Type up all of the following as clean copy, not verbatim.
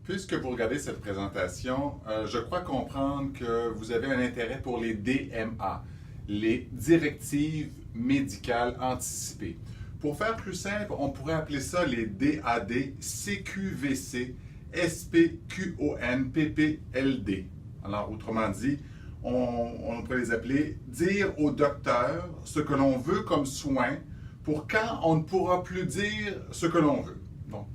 Puisque vous regardez cette présentation, je crois comprendre que vous avez un intérêt pour les DMA, les directives médicales anticipées. Pour faire plus simple, on pourrait appeler ça les DAD, CQVC, SPQON, PPLD. Alors, autrement dit, on pourrait les appeler dire au docteur ce que l'on veut comme soin pour quand on ne pourra plus dire ce que l'on veut. Donc,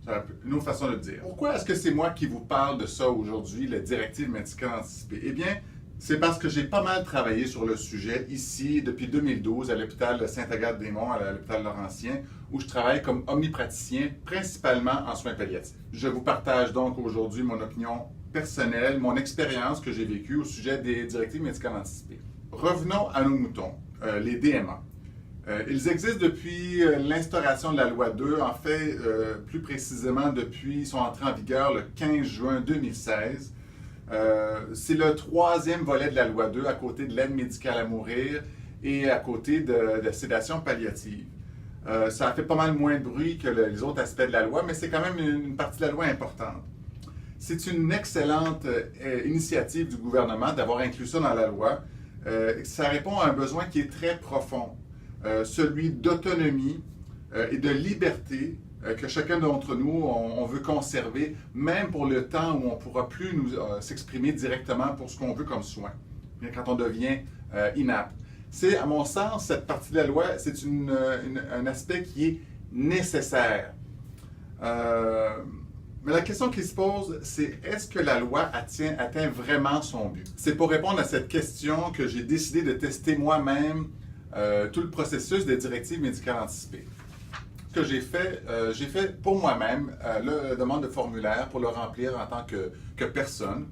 c'est une autre façon de le dire. Pourquoi est-ce que c'est moi qui vous parle de ça aujourd'hui, la directive médicale anticipée? Eh bien, c'est parce que j'ai pas mal travaillé sur le sujet ici depuis 2012 à l'hôpital de Sainte-Agathe-des-Monts, à l'hôpital Laurentien, où je travaille comme omnipraticien, principalement en soins palliatifs. Je vous partage donc aujourd'hui mon opinion personnelle, mon expérience que j'ai vécue au sujet des directives médicales anticipées. Revenons à nos moutons, les DMA. Ils existent depuis l'instauration de la loi 2, en fait, plus précisément depuis, ils sont entrés en vigueur le 15 juin 2016. C'est le troisième volet de la loi 2 à côté de l'aide médicale à mourir et à côté de la sédation palliative. Ça a fait pas mal moins de bruit que les autres aspects de la loi, mais c'est quand même une partie de la loi importante. C'est une excellente initiative du gouvernement d'avoir inclus ça dans la loi. Ça répond à un besoin qui est très profond. Celui d'autonomie et de liberté que chacun d'entre nous, on veut conserver, même pour le temps où on ne pourra plus s'exprimer directement pour ce qu'on veut comme soin, bien quand on devient inapte. C'est, à mon sens, cette partie de la loi, c'est un aspect qui est nécessaire. Mais la question qui se pose, c'est est-ce que la loi atteint vraiment son but? C'est pour répondre à cette question que j'ai décidé de tester moi-même tout le processus des directives médicales anticipées. Ce que j'ai fait pour moi-même la demande de formulaire pour le remplir en tant que personne.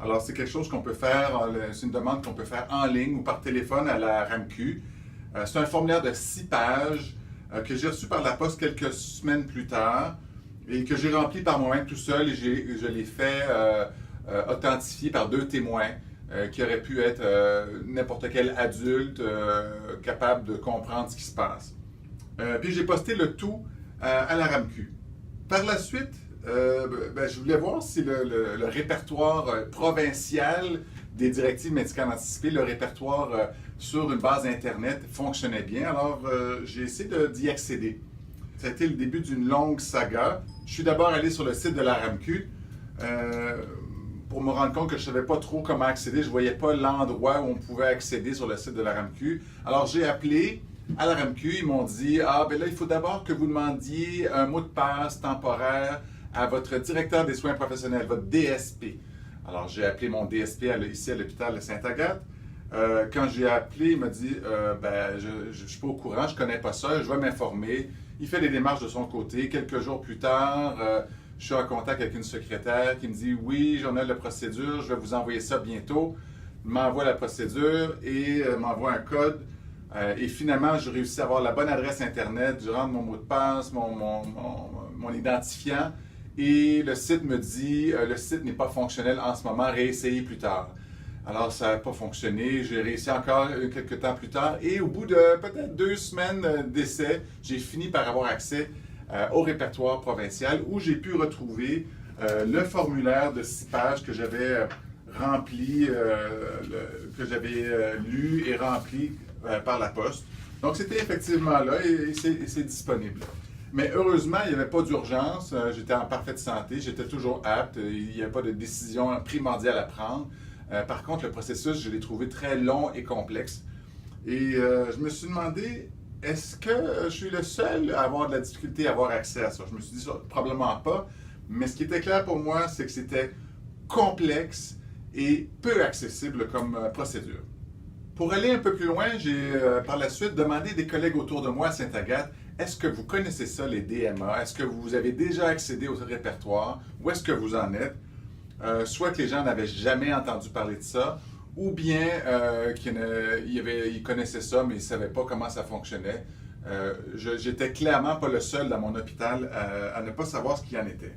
Alors, c'est quelque chose qu'on peut faire, c'est une demande qu'on peut faire en ligne ou par téléphone à la RAMQ. C'est un formulaire de 6 pages que j'ai reçu par la poste quelques semaines plus tard et que j'ai rempli par moi-même tout seul et je l'ai fait authentifier par 2 témoins. Qui aurait pu être n'importe quel adulte capable de comprendre ce qui se passe. Puis j'ai posté le tout à la RAMQ. Par la suite, je voulais voir si le répertoire provincial des directives médicales anticipées, le répertoire sur une base Internet fonctionnait bien. Alors j'ai essayé d'y accéder. Ça a été le début d'une longue saga. Je suis d'abord allé sur le site de la RAMQ. Pour me rendre compte que je ne savais pas trop comment accéder. Je ne voyais pas l'endroit où on pouvait accéder sur le site de la RAMQ. Alors, j'ai appelé à la RAMQ. Ils m'ont dit « Ah, ben là, il faut d'abord que vous demandiez un mot de passe temporaire à votre directeur des soins professionnels, votre DSP. » Alors, j'ai appelé mon DSP ici à l'hôpital de Sainte-Agathe. Quand j'ai appelé, il m'a dit je ne suis pas au courant, je ne connais pas ça, je vais m'informer. » Il fait les démarches de son côté. Quelques jours plus tard, je suis en contact avec une secrétaire qui me dit « Oui, j'en ai la procédure, je vais vous envoyer ça bientôt. » Il m'envoie la procédure et m'envoie un code. Et finalement, je réussis à avoir la bonne adresse Internet. Je rentre mon mot de passe, mon identifiant. Et le site me dit « Le site n'est pas fonctionnel en ce moment, réessayez plus tard. » Alors, ça n'a pas fonctionné. J'ai réussi encore quelques temps plus tard. Et au bout de peut-être 2 semaines d'essai, j'ai fini par avoir accès au répertoire provincial où j'ai pu retrouver le formulaire de 6 pages que j'avais rempli, que j'avais lu et rempli par la poste. Donc, c'était effectivement là et c'est disponible. Mais heureusement, il n'y avait pas d'urgence. J'étais en parfaite santé, j'étais toujours apte. Il n'y avait pas de décision primordiale à prendre. Par contre, le processus, je l'ai trouvé très long et complexe. Et je me suis demandé, est-ce que je suis le seul à avoir de la difficulté à avoir accès à ça? Je me suis dit ça, probablement pas. Mais ce qui était clair pour moi, c'est que c'était complexe et peu accessible comme procédure. Pour aller un peu plus loin, j'ai par la suite demandé des collègues autour de moi à Sainte-Agathe, est-ce que vous connaissez ça, les DMA? Est-ce que vous avez déjà accédé au répertoire? Où est-ce que vous en êtes? Soit que les gens n'avaient jamais entendu parler de ça, ou bien qu'ils connaissaient ça, mais ils ne savaient pas comment ça fonctionnait. J'étais clairement pas le seul dans mon hôpital à ne pas savoir ce qu'il y en était.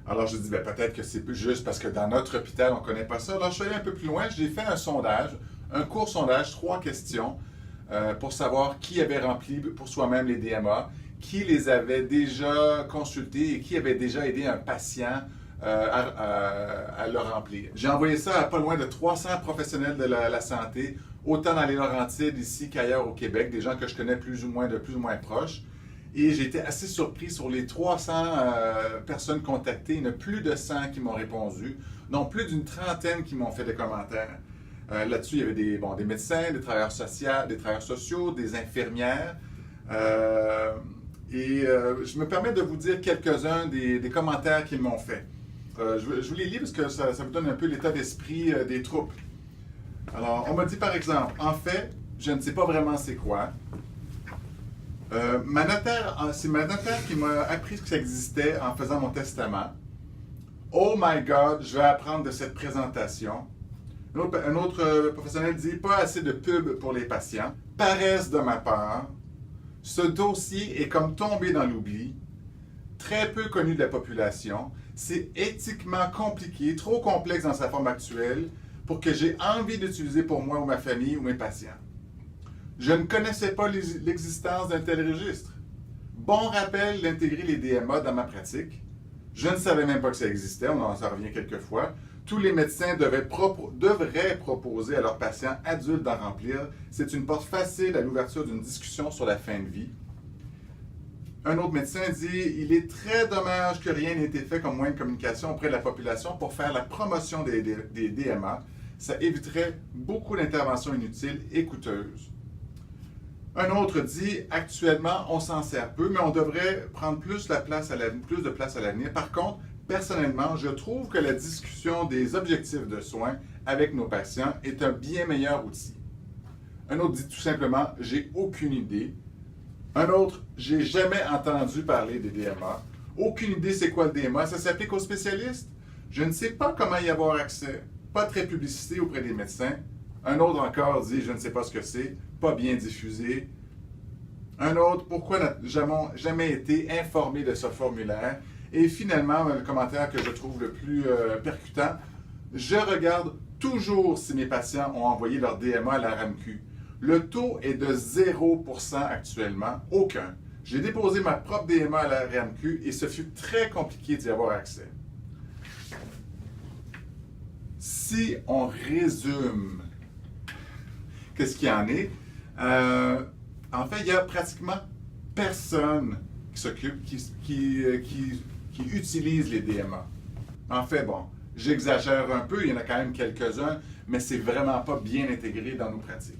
Alors je dis, peut-être que c'est juste parce que dans notre hôpital, on ne connaît pas ça. Alors je suis allé un peu plus loin, j'ai fait un sondage, un court sondage, 3 questions, pour savoir qui avait rempli pour soi-même les DMA. qui les avait déjà consultés et qui avait déjà aidé un patient à le remplir. J'ai envoyé ça à pas loin de 300 professionnels de la santé, autant dans les Laurentides ici qu'ailleurs au Québec, des gens que je connais plus ou moins proches. Et j'ai été assez surpris sur les 300 personnes contactées, il y en a plus de 100 qui m'ont répondu, dont plus d'une trentaine qui m'ont fait des commentaires. Là-dessus, il y avait des médecins, des travailleurs sociaux, des infirmières. Je me permets de vous dire quelques-uns des commentaires qu'ils m'ont fait. Je vous les lis parce que ça vous donne un peu l'état d'esprit des troupes. Alors, on m'a dit par exemple, en fait, je ne sais pas vraiment c'est quoi. C'est ma notaire qui m'a appris que ça existait en faisant mon testament. Oh my God, je vais apprendre de cette présentation. Un autre professionnel dit, pas assez de pub pour les patients. Paresse de ma part. Ce dossier est comme tombé dans l'oubli. Très peu connu de la population. C'est éthiquement compliqué, trop complexe dans sa forme actuelle pour que j'ai envie d'utiliser pour moi ou ma famille ou mes patients. Je ne connaissais pas l'existence d'un tel registre. Bon rappel d'intégrer les DMA dans ma pratique. Je ne savais même pas que ça existait, on en revient quelques fois. Tous les médecins devraient proposer à leurs patients adultes d'en remplir. C'est une porte facile à l'ouverture d'une discussion sur la fin de vie. Un autre médecin dit « Il est très dommage que rien n'ait été fait comme moyen de communication auprès de la population pour faire la promotion des DMA. Ça éviterait beaucoup d'interventions inutiles et coûteuses. » Un autre dit « Actuellement, on s'en sert peu, mais on devrait prendre plus de place à l'avenir. Par contre, personnellement, je trouve que la discussion des objectifs de soins avec nos patients est un bien meilleur outil. » Un autre dit tout simplement « J'ai aucune idée. » Un autre, j'ai jamais entendu parler des DMA. Aucune idée c'est quoi le DMA. Ça s'applique aux spécialistes? Je ne sais pas comment y avoir accès. Pas très publicité auprès des médecins. Un autre encore dit, je ne sais pas ce que c'est. Pas bien diffusé. Un autre, pourquoi n'a jamais été informé de ce formulaire? Et finalement, le commentaire que je trouve le plus percutant, je regarde toujours si mes patients ont envoyé leur DMA à la RAMQ. Le taux est de 0% actuellement, aucun. J'ai déposé ma propre DMA à la RAMQ et ce fut très compliqué d'y avoir accès. Si on résume, qu'est-ce qu'il y en est? En fait, il y a pratiquement personne qui s'occupe, qui utilise les DMA. En fait, bon, j'exagère un peu, il y en a quand même quelques-uns, mais c'est vraiment pas bien intégré dans nos pratiques.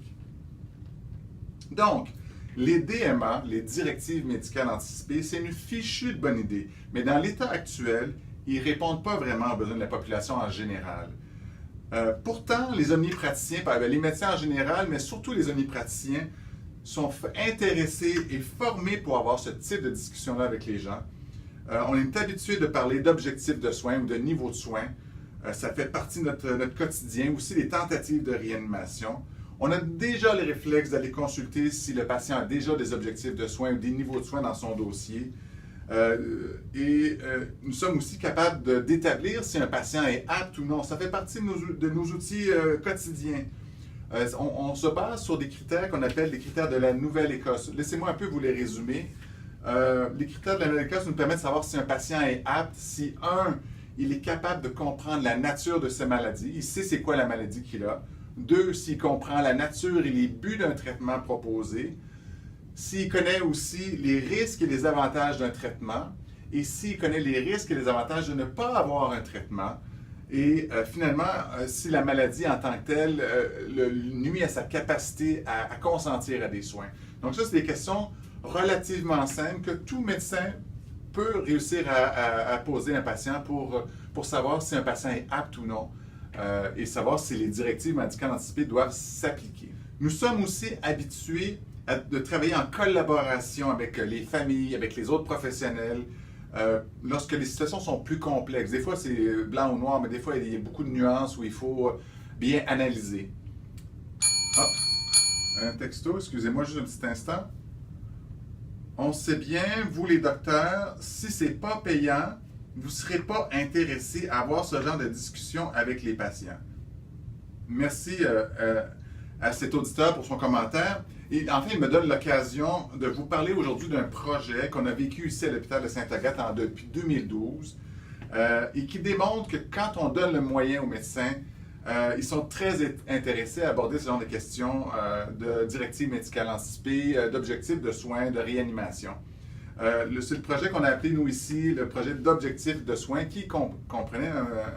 Donc, les DMA, les directives médicales anticipées, c'est une fichue de bonne idée, mais dans l'état actuel, ils ne répondent pas vraiment aux besoins de la population en général. Pourtant, les omnipraticiens, les médecins en général, mais surtout les omnipraticiens, sont intéressés et formés pour avoir ce type de discussion-là avec les gens. On est habitué de parler d'objectifs de soins ou de niveau de soins. Ça fait partie de notre quotidien, aussi les tentatives de réanimation. On a déjà le réflexe d'aller consulter si le patient a déjà des objectifs de soins ou des niveaux de soins dans son dossier. Nous sommes aussi capables d'établir si un patient est apte ou non. Ça fait partie de nos outils quotidiens. On se base sur des critères qu'on appelle les critères de la Nouvelle-Écosse. Laissez-moi un peu vous les résumer. Les critères de la Nouvelle-Écosse nous permettent de savoir si un patient est apte, si il est capable de comprendre la nature de sa maladie, il sait c'est quoi la maladie qu'il a. 2, s'il comprend la nature et les buts d'un traitement proposé. S'il connaît aussi les risques et les avantages d'un traitement. Et s'il connaît les risques et les avantages de ne pas avoir un traitement. Et finalement, si la maladie en tant que telle nuit à sa capacité à consentir à des soins. Donc ça, c'est des questions relativement simples que tout médecin peut réussir à poser à un patient pour savoir si un patient est apte ou non. Et savoir si les directives médicales anticipées doivent s'appliquer. Nous sommes aussi habitués de travailler en collaboration avec les familles, avec les autres professionnels, lorsque les situations sont plus complexes. Des fois, c'est blanc ou noir, mais des fois, il y a beaucoup de nuances où il faut bien analyser. Un texto, excusez-moi juste un petit instant. On sait bien, vous les docteurs, si c'est pas payant, vous ne serez pas intéressé à avoir ce genre de discussion avec les patients. Merci à cet auditeur pour son commentaire. Et en fait, il me donne l'occasion de vous parler aujourd'hui d'un projet qu'on a vécu ici à l'hôpital de Sainte-Agathe depuis 2012 et qui démontre que quand on donne le moyen aux médecins, ils sont très intéressés à aborder ce genre de questions de directives médicales anticipées, d'objectifs de soins, de réanimation. C'est le projet qu'on a appelé, nous ici, le projet d'objectifs de soins qui comprenait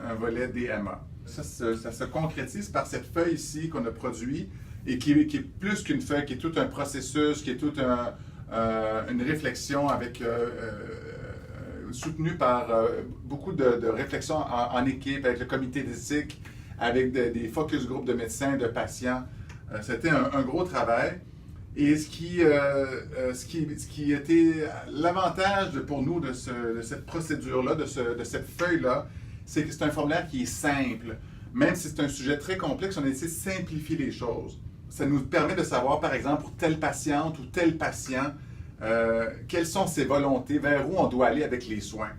un volet DMA. Ça se concrétise par cette feuille ici qu'on a produite et qui est plus qu'une feuille, qui est tout un processus, qui est toute une réflexion soutenue par beaucoup de réflexions en équipe, avec le comité d'éthique, avec des focus group de médecins, de patients. C'était un gros travail. Et ce qui était l'avantage pour nous de cette procédure-là, de cette feuille-là, c'est que c'est un formulaire qui est simple. Même si c'est un sujet très complexe, on a essayé de simplifier les choses. Ça nous permet de savoir, par exemple, pour telle patiente ou tel patient, quelles sont ses volontés, vers où on doit aller avec les soins.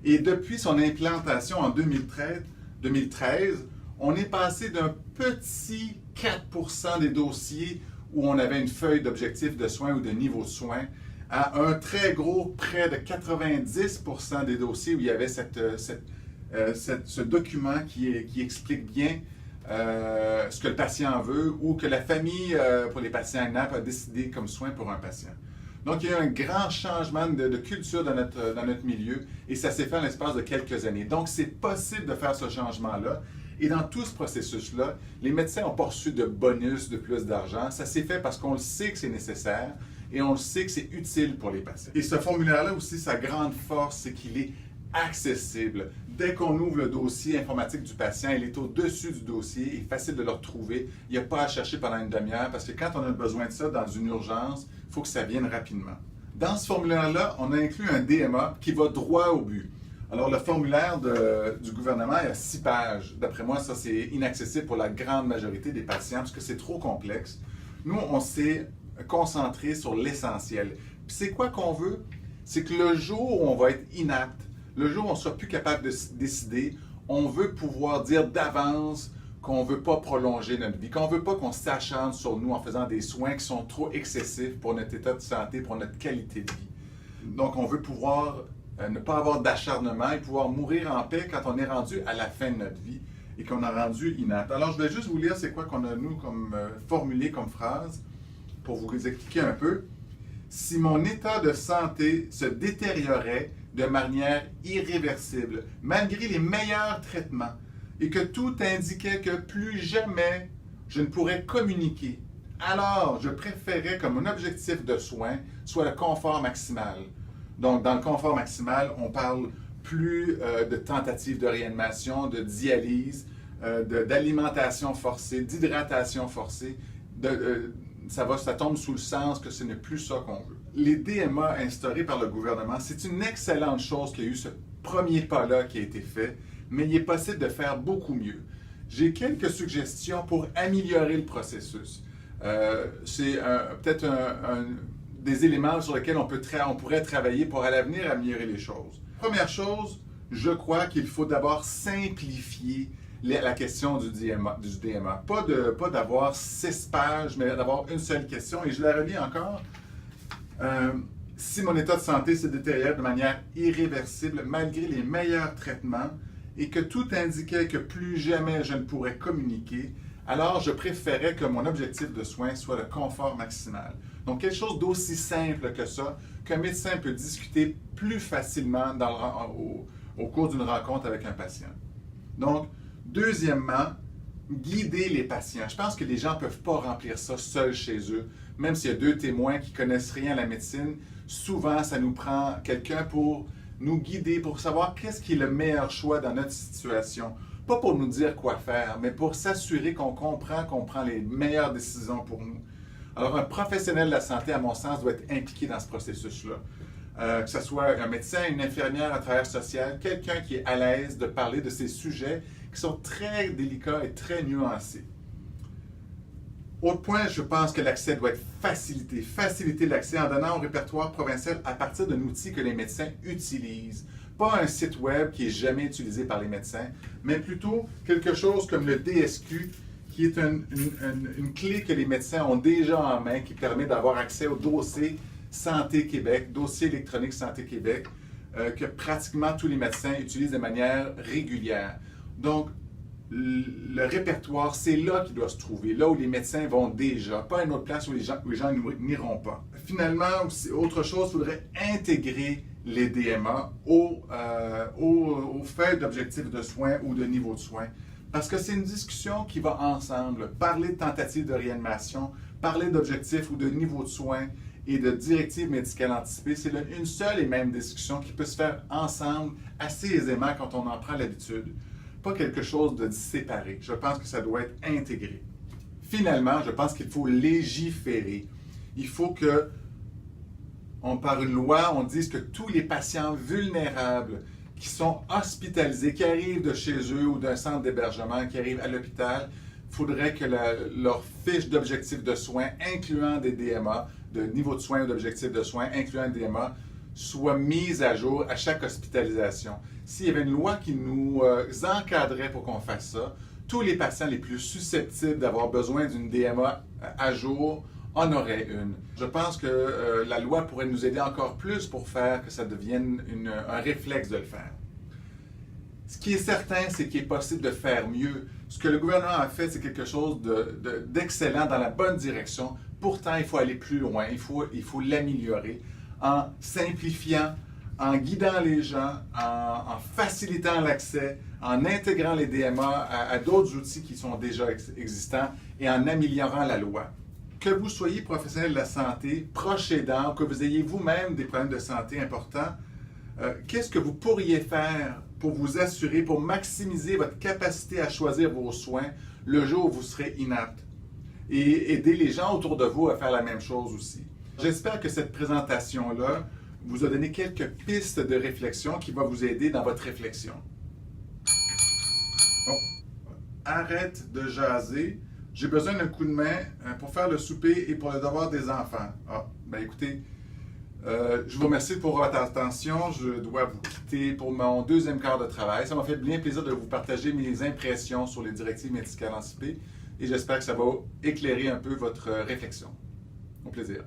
Et depuis son implantation en 2013, on est passé d'un petit 4% des dossiers où on avait une feuille d'objectifs de soins ou de niveau de soins, à un très gros, près de 90% des dossiers où il y avait ce document qui explique bien ce que le patient veut ou que la famille, pour les patients NAP, a décidé comme soin pour un patient. Donc, il y a eu un grand changement de culture dans notre milieu et ça s'est fait en l'espace de quelques années. Donc, c'est possible de faire ce changement-là. Et dans tout ce processus-là, les médecins n'ont pas reçu de bonus de plus d'argent. Ça s'est fait parce qu'on le sait que c'est nécessaire et on le sait que c'est utile pour les patients. Et ce formulaire-là aussi, sa grande force, c'est qu'il est accessible. Dès qu'on ouvre le dossier informatique du patient, il est au-dessus du dossier, il est facile de le retrouver. Il n'y a pas à chercher pendant une demi-heure parce que quand on a besoin de ça dans une urgence, il faut que ça vienne rapidement. Dans ce formulaire-là, on a inclus un DMA qui va droit au but. Alors, le formulaire du gouvernement est à 6 pages. D'après moi, ça, c'est inaccessible pour la grande majorité des patients parce que c'est trop complexe. Nous, on s'est concentré sur l'essentiel. Puis c'est quoi qu'on veut? C'est que le jour où on va être inapte, le jour où on ne sera plus capable de décider, on veut pouvoir dire d'avance qu'on ne veut pas prolonger notre vie, qu'on ne veut pas qu'on s'acharne sur nous en faisant des soins qui sont trop excessifs pour notre état de santé, pour notre qualité de vie. Donc, on veut pouvoir ne pas avoir d'acharnement et pouvoir mourir en paix quand on est rendu à la fin de notre vie et qu'on a rendu inapte. Alors, je vais juste vous lire c'est quoi qu'on a, nous, formulé comme phrase pour vous expliquer un peu. Si mon état de santé se détériorait de manière irréversible, malgré les meilleurs traitements, et que tout indiquait que plus jamais je ne pourrais communiquer, alors je préférais que mon objectif de soins soit le confort maximal. Donc, dans le confort maximal, on parle plus de tentatives de réanimation, de dialyse, d'alimentation forcée, d'hydratation forcée. Ça tombe sous le sens que ce n'est plus ça qu'on veut. Les DMA instaurés par le gouvernement, c'est une excellente chose qu'il y a eu ce premier pas-là qui a été fait, mais il est possible de faire beaucoup mieux. J'ai quelques suggestions pour améliorer le processus. C'est peut-être des éléments sur lesquels on pourrait travailler pour à l'avenir améliorer les choses. Première chose, je crois qu'il faut d'abord simplifier la question du DMA. Pas d'avoir 6 pages, mais d'avoir une seule question. Et je la relis encore. Si mon état de santé se détériore de manière irréversible malgré les meilleurs traitements et que tout indiquait que plus jamais je ne pourrais communiquer, alors je préférais que mon objectif de soins soit le confort maximal. Donc, quelque chose d'aussi simple que ça, qu'un médecin peut discuter plus facilement au cours d'une rencontre avec un patient. Donc, deuxièmement, guider les patients. Je pense que les gens ne peuvent pas remplir ça seuls chez eux. Même s'il y a 2 témoins qui connaissent rien à la médecine, souvent, ça nous prend quelqu'un pour nous guider, pour savoir qu'est-ce qui est le meilleur choix dans notre situation. Pas pour nous dire quoi faire, mais pour s'assurer qu'on prend les meilleures décisions pour nous. Alors, un professionnel de la santé, à mon sens, doit être impliqué dans ce processus-là. Que ce soit un médecin, une infirmière, un travailleur social, quelqu'un qui est à l'aise de parler de ces sujets qui sont très délicats et très nuancés. Autre point, je pense que l'accès doit être facilité. Faciliter l'accès en donnant au répertoire provincial à partir d'un outil que les médecins utilisent. Pas un site web qui n'est jamais utilisé par les médecins, mais plutôt quelque chose comme le DSQ qui est une clé que les médecins ont déjà en main, qui permet d'avoir accès au dossier Santé Québec, dossier électronique Santé Québec, que pratiquement tous les médecins utilisent de manière régulière. Donc, le répertoire, c'est là qu'il doit se trouver, là où les médecins vont déjà, pas à une autre place où les gens n'iront pas. Finalement, aussi, autre chose, il faudrait intégrer les DMA au fait d'objectifs de soins ou de niveau de soins. Parce que c'est une discussion qui va ensemble. Parler de tentatives de réanimation, parler d'objectifs ou de niveau de soins et de directives médicales anticipées, c'est une seule et même discussion qui peut se faire ensemble assez aisément quand on en prend l'habitude. Pas quelque chose de séparé. Je pense que ça doit être intégré. Finalement, je pense qu'il faut légiférer. Il faut que, par une loi, on dise que tous les patients vulnérables qui sont hospitalisés, qui arrivent de chez eux ou d'un centre d'hébergement, qui arrivent à l'hôpital, il faudrait que leur fiche d'objectifs de soins, incluant des DMA, de niveau de soins ou d'objectifs de soins, incluant des DMA, soit mise à jour à chaque hospitalisation. S'il y avait une loi qui nous encadrait pour qu'on fasse ça, tous les patients les plus susceptibles d'avoir besoin d'une DMA à jour en auraient une. Je pense que la loi pourrait nous aider encore plus pour faire que ça devienne un réflexe de le faire. Ce qui est certain, c'est qu'il est possible de faire mieux. Ce que le gouvernement a fait, c'est quelque chose d'excellent dans la bonne direction. Pourtant, il faut aller plus loin, il faut l'améliorer en simplifiant, en guidant les gens, en facilitant l'accès, en intégrant les DMA à d'autres outils qui sont déjà existants et en améliorant la loi. Que vous soyez professionnel de la santé, proche aidant, que vous ayez vous-même des problèmes de santé importants, qu'est-ce que vous pourriez faire pour vous assurer, pour maximiser votre capacité à choisir vos soins le jour où vous serez inapte et aider les gens autour de vous à faire la même chose aussi. J'espère que cette présentation-là vous a donné quelques pistes de réflexion qui vont vous aider dans votre réflexion. Bon, arrête de jaser. J'ai besoin d'un coup de main pour faire le souper et pour le devoir des enfants. Ah, ben écoutez, je vous remercie pour votre attention. Je dois vous quitter pour mon deuxième quart de travail. Ça m'a fait bien plaisir de vous partager mes impressions sur les directives médicales anticipées et j'espère que ça va éclairer un peu votre réflexion. Au plaisir.